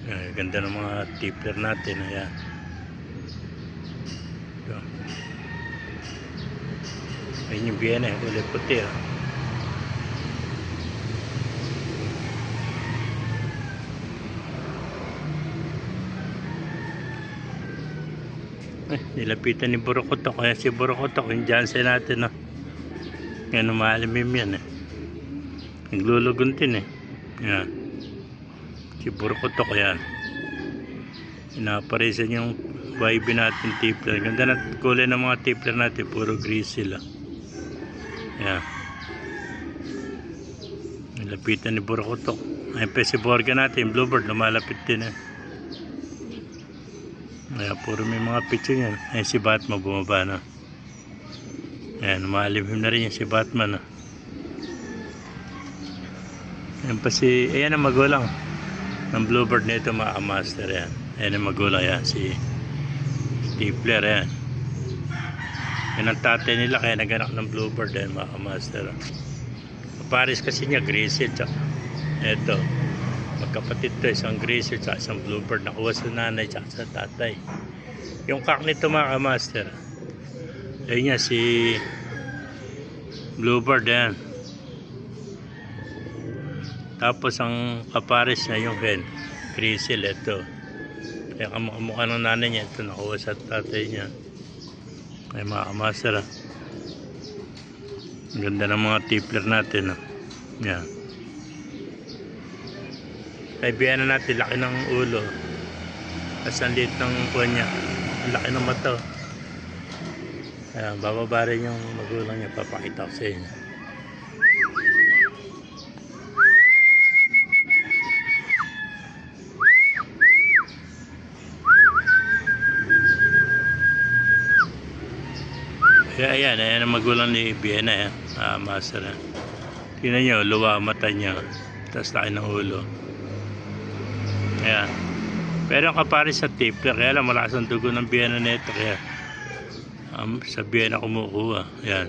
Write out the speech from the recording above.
Ganda ng mga tipler natin. Ayan. Ito. Ayun yung Vienna, kulay puti. Nilapitan ni Burukotok. Kaya si Burukotok, yung Jansen natin. Yan, umalimim yan. Nagluluguntin yan. Si Burukotok yan. Inaparisan yung YB natin tipler. Ganda na kulay ng mga tipler natin. Puro grizzle. Yan. Nilapitan ni Burukotok. Ayun pa si Borga natin. Bluebird. Lumalapit din. Ayan, puro may mga picture yan. Ayan si Batman bumaba na. Ayan, umalimim na rin yung si Batman. Ayan pa si, ayan ang magulang ng Bluebird nito, mga master. Ayan, ayan ang magulang yan, si Tipler. Ayan. Yan ang tatay nila, kaya naganak ng Bluebird. Ayan, mga master. Paris kasi niya, grizzle. Ito. Magkapatid to, isang grizzle at isang Bluebird, nakuha sa nanay at sa tatay. Yung kak nito, mga master, ayun nga si Bluebird yan. Tapos ang kapares niya yung hen grizzle. Ito kaya kamukha ng nanay niya, ito nakuha sa tatay niya. Ay, mga master, ang ganda ng mga tipler natin. Yan. Kaibigan na natin, laki ng ulo. Tapos ang liit ng kuha niya. Ang laki ng mata. Ayan, bababa rin yung magulang niya. Papakita ko sa inyo. Ayan, ayan ang magulang ni Vienna. Master. Tingnan nyo, luwa mata niya. Tapos laki ng ulo. Ayan. Pero ang kapares sa tipler, kaya lang malakas ang dugo ng Vienna nito, kaya sa Vienna kumukuha. Ayan.